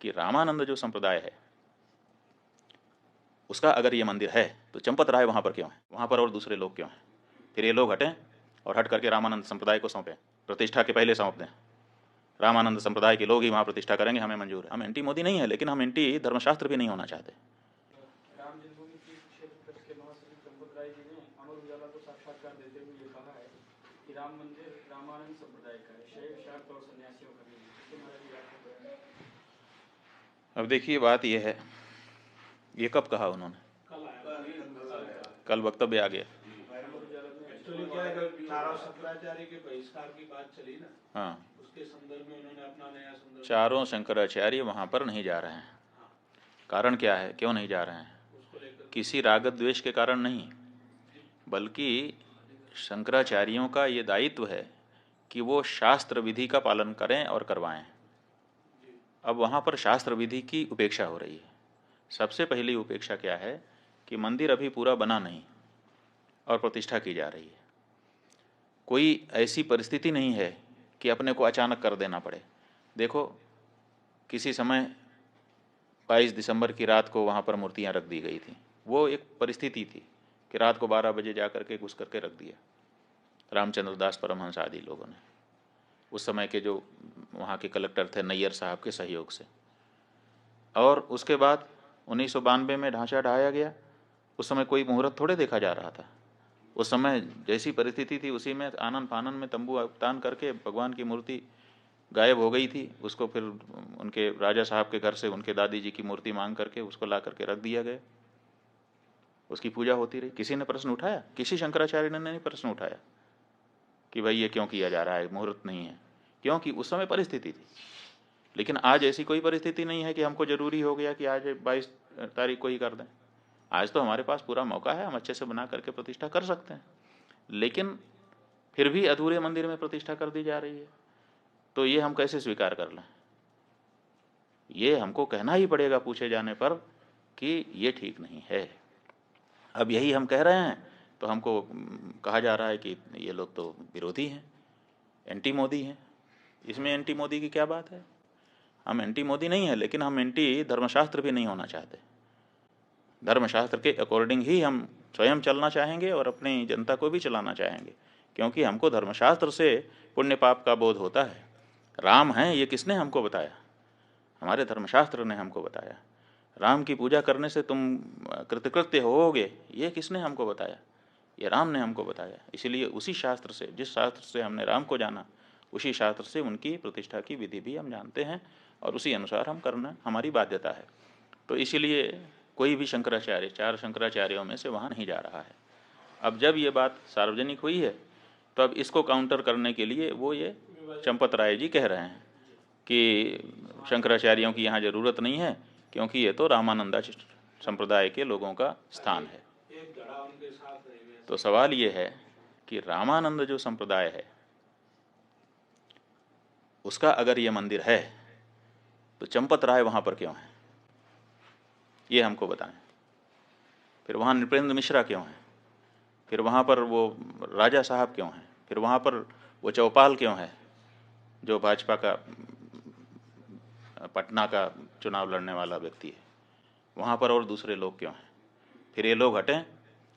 कि रामानंद जो संप्रदाय है उसका अगर ये मंदिर है तो चंपत राय वहाँ पर क्यों है, वहाँ पर और दूसरे लोग क्यों हैं? फिर ये लोग हटें और हट करके रामानंद संप्रदाय को सौंपें, प्रतिष्ठा के पहले सौंप दें। रामानंद संप्रदाय के लोग ही वहाँ प्रतिष्ठा करेंगे, हमें मंजूर है। हम एंटी मोदी नहीं है, लेकिन हम एंटी धर्मशास्त्र भी नहीं होना चाहते। राम जन्मभूमि तीर्थ क्षेत्र ट्रस्ट के महासचिव चंपत राय जी ने अमर उजाला को साक्षात्कार देते हुए ये कहा है कि राम मंदिर रामानंद संप्रदाय का है, शैव शाक्त और सन्यासियों का नहीं। अब देखिए बात यह है, ये कब कहा उन्होंने? कल वक्तव्य आ गया। चारों शंकराचार्य के बहिष्कार की बात चली ना, हाँ, उसके संदर्भ में उन्होंने अपना नया संदर्भ। चारों शंकराचार्य वहाँ पर नहीं जा रहे हैं। कारण क्या है, क्यों नहीं जा रहे हैं? किसी राग द्वेष के कारण नहीं, बल्कि शंकराचार्यों का ये दायित्व है कि वो शास्त्र विधि का पालन करें और करवाएं। अब वहाँ पर शास्त्र विधि की उपेक्षा हो रही है। सबसे पहली उपेक्षा क्या है कि मंदिर अभी पूरा बना नहीं और प्रतिष्ठा की जा रही है। कोई ऐसी परिस्थिति नहीं है कि अपने को अचानक कर देना पड़े। देखो, किसी समय 22 दिसंबर की रात को वहाँ पर मूर्तियाँ रख दी गई थी। वो एक परिस्थिति थी कि रात को 12 बजे जा करके घुस करके रख दिया रामचंद्र दास परमहंस आदि लोगों ने, उस समय के जो वहाँ के कलेक्टर थे नैयर साहब के सहयोग से। और उसके बाद 1992 में ढांचा ढाया गया। उस समय कोई मुहूर्त थोड़े देखा जा रहा था। उस समय जैसी परिस्थिति थी उसी में आनन फानन में तंबू तान करके भगवान की मूर्ति गायब हो गई थी। उसको फिर उनके राजा साहब के घर से उनके दादी जी की मूर्ति मांग करके उसको ला करके रख दिया गया। उसकी पूजा होती रही। किसी ने प्रश्न उठाया? किसी शंकराचार्य ने नहीं प्रश्न उठाया कि भाई ये क्यों किया जा रहा है, मुहूर्त नहीं है। क्योंकि उस समय परिस्थिति थी। लेकिन आज ऐसी कोई परिस्थिति नहीं है कि हमको जरूरी हो गया कि आज 22 तारीख को ही कर दें। आज तो हमारे पास पूरा मौका है, हम अच्छे से बना करके प्रतिष्ठा कर सकते हैं। लेकिन फिर भी अधूरे मंदिर में प्रतिष्ठा कर दी जा रही है, तो ये हम कैसे स्वीकार कर लें? ये हमको कहना ही पड़ेगा पूछे जाने पर कि ये ठीक नहीं है। अब यही हम कह रहे हैं तो हमको कहा जा रहा है कि ये लोग तो विरोधी हैं, एंटी मोदी हैं। इसमें एंटी मोदी की क्या बात है? हम एंटी मोदी नहीं है, लेकिन हम एंटी धर्मशास्त्र भी नहीं होना चाहते। धर्मशास्त्र के अकॉर्डिंग ही हम स्वयं चलना चाहेंगे और अपनी जनता को भी चलाना चाहेंगे, क्योंकि हमको धर्मशास्त्र से पुण्य पाप का बोध होता है। राम हैं ये किसने हमको बताया? हमारे धर्मशास्त्र ने हमको बताया। राम की पूजा करने से तुम कृतकृत्य होोगे, ये किसने हमको बताया? ये राम ने हमको बताया। इसलिए उसी शास्त्र से, जिस शास्त्र से हमने राम को जाना, उसी शास्त्र से उनकी प्रतिष्ठा की विधि भी हम जानते हैं और उसी अनुसार हम करना हमारी बाध्यता है। तो इसीलिए कोई भी शंकराचार्य, 4 शंकराचार्यों में से वहाँ नहीं जा रहा है। अब जब ये बात सार्वजनिक हुई है तो अब इसको काउंटर करने के लिए वो ये चंपत राय जी कह रहे हैं कि शंकराचार्यों की यहाँ ज़रूरत नहीं है, क्योंकि ये तो रामानंदा संप्रदाय के लोगों का स्थान है। तो सवाल ये है कि रामानंद जो संप्रदाय है उसका अगर ये मंदिर है तो चंपत राय वहाँ पर क्यों है, ये हमको बताएं। फिर वहाँ नृपेंद्र मिश्रा क्यों है? फिर वहाँ पर वो राजा साहब क्यों हैं? फिर वहाँ पर वो चौपाल क्यों है जो भाजपा का पटना का चुनाव लड़ने वाला व्यक्ति है? वहाँ पर और दूसरे लोग क्यों हैं? फिर ये लोग हटें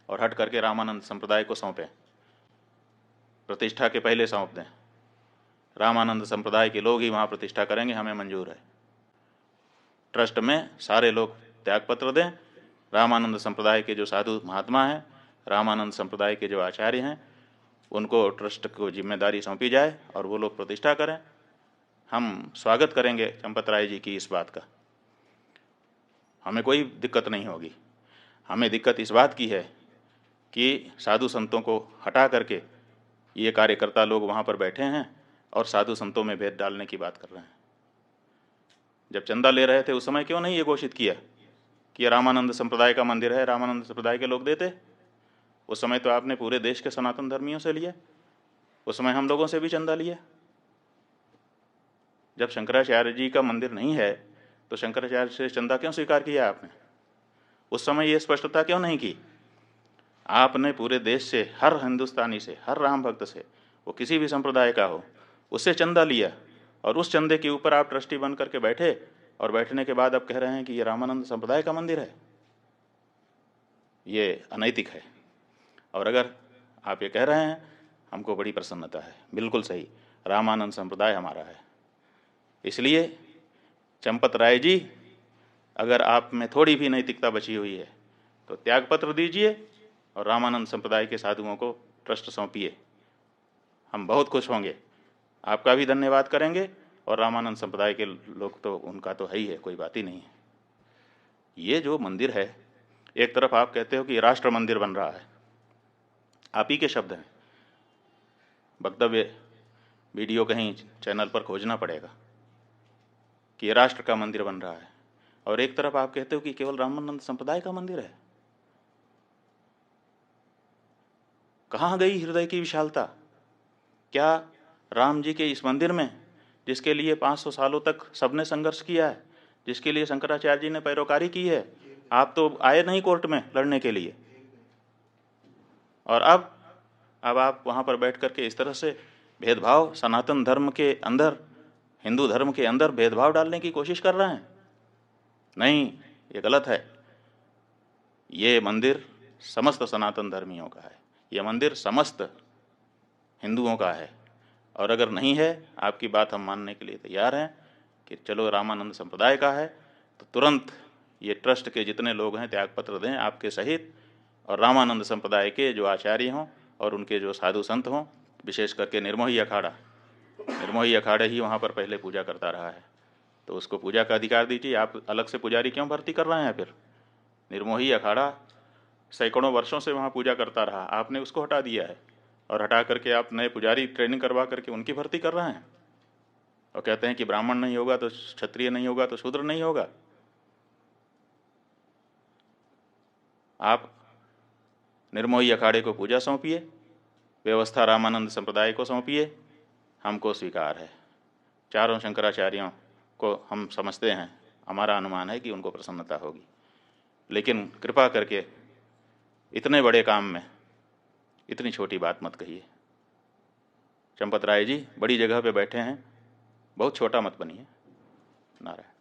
और हट करके रामानंद संप्रदाय को सौंपें, प्रतिष्ठा के पहले सौंप दें। रामानंद संप्रदाय के लोग ही वहाँ प्रतिष्ठा करेंगे, हमें मंजूर है। ट्रस्ट में सारे लोग त्यागपत्र दें। रामानंद संप्रदाय के जो साधु महात्मा हैं, रामानंद संप्रदाय के जो आचार्य हैं, उनको ट्रस्ट को जिम्मेदारी सौंपी जाए और वो लोग प्रतिष्ठा करें। हम स्वागत करेंगे चंपत राय जी की इस बात का, हमें कोई दिक्कत नहीं होगी। हमें दिक्कत इस बात की है कि साधु संतों को हटा करके ये कार्यकर्ता लोग वहाँ पर बैठे हैं और साधु संतों में भेद डालने की बात कर रहे हैं। जब चंदा ले रहे थे उस समय क्यों नहीं ये घोषित किया कि ये रामानंद संप्रदाय का मंदिर है, रामानंद संप्रदाय के लोग देते? उस समय तो आपने पूरे देश के सनातन धर्मियों से लिया, उस समय हम लोगों से भी चंदा लिया। जब शंकराचार्य जी का मंदिर नहीं है तो शंकराचार्य से चंदा क्यों स्वीकार किया आपने? उस समय ये स्पष्टता क्यों नहीं की? आपने पूरे देश से, हर हिंदुस्तानी से, हर राम भक्त से, वो किसी भी संप्रदाय का हो, उससे चंदा लिया और उस चंदे के ऊपर आप ट्रस्टी बन करके बैठे और बैठने के बाद अब कह रहे हैं कि ये रामानंद संप्रदाय का मंदिर है, ये अनैतिक है। और अगर आप ये कह रहे हैं हमको बड़ी प्रसन्नता है, बिल्कुल सही, रामानंद संप्रदाय हमारा है। इसलिए चंपत राय जी, अगर आप में थोड़ी भी नैतिकता बची हुई है तो त्यागपत्र दीजिए और रामानंद संप्रदाय के साधुओं को ट्रस्ट सौंपिए। हम बहुत खुश होंगे, आपका भी धन्यवाद करेंगे, और रामानंद संप्रदाय के लोग तो उनका तो है ही है, कोई बात ही नहीं है। ये जो मंदिर है, एक तरफ आप कहते हो कि राष्ट्र मंदिर बन रहा है, आप ही के शब्द हैं, वक्तव्य वीडियो कहीं चैनल पर खोजना पड़ेगा कि ये राष्ट्र का मंदिर बन रहा है, और एक तरफ आप कहते हो कि केवल रामानंद संप्रदाय का मंदिर है। कहाँ गई हृदय की विशालता? क्या राम जी के इस मंदिर में, जिसके लिए 500 सालों तक सबने संघर्ष किया है, जिसके लिए शंकराचार्य जी ने पैरोकारी की है, आप तो आए नहीं कोर्ट में लड़ने के लिए, और अब आप वहाँ पर बैठ करके इस तरह से भेदभाव, सनातन धर्म के अंदर, हिंदू धर्म के अंदर भेदभाव डालने की कोशिश कर रहे हैं। नहीं, ये गलत है। ये मंदिर समस्त सनातन धर्मियों का है, ये मंदिर समस्त हिंदुओं का है, और अगर नहीं है, आपकी बात हम मानने के लिए तैयार हैं कि चलो रामानंद संप्रदाय का है, तो तुरंत ये ट्रस्ट के जितने लोग हैं त्यागपत्र दें आपके सहित, और रामानंद संप्रदाय के जो आचार्य हों और उनके जो साधु संत हों, विशेष करके निर्मोही अखाड़ा ही वहाँ पर पहले पूजा करता रहा है, तो उसको पूजा का अधिकार दीजिए। आप अलग से पुजारी क्यों भर्ती कर रहे हैं? फिर निर्मोही अखाड़ा सैकड़ों वर्षों से वहाँ पूजा करता रहा, आपने उसको हटा दिया है, और हटा करके आप नए पुजारी ट्रेनिंग करवा करके उनकी भर्ती कर रहे हैं, और कहते हैं कि ब्राह्मण नहीं होगा तो क्षत्रिय नहीं होगा तो शूद्र नहीं होगा। आप निर्मोही अखाड़े को पूजा सौंपिए, व्यवस्था रामानंद संप्रदाय को सौंपिए, हमको स्वीकार है। चारों शंकराचार्यों को हम समझते हैं, हमारा अनुमान है कि उनको प्रसन्नता होगी, लेकिन कृपा करके इतने बड़े काम में इतनी छोटी बात मत कहिए। चंपत राय जी बड़ी जगह पे बैठे हैं, बहुत छोटा मत बनिए। नारायण।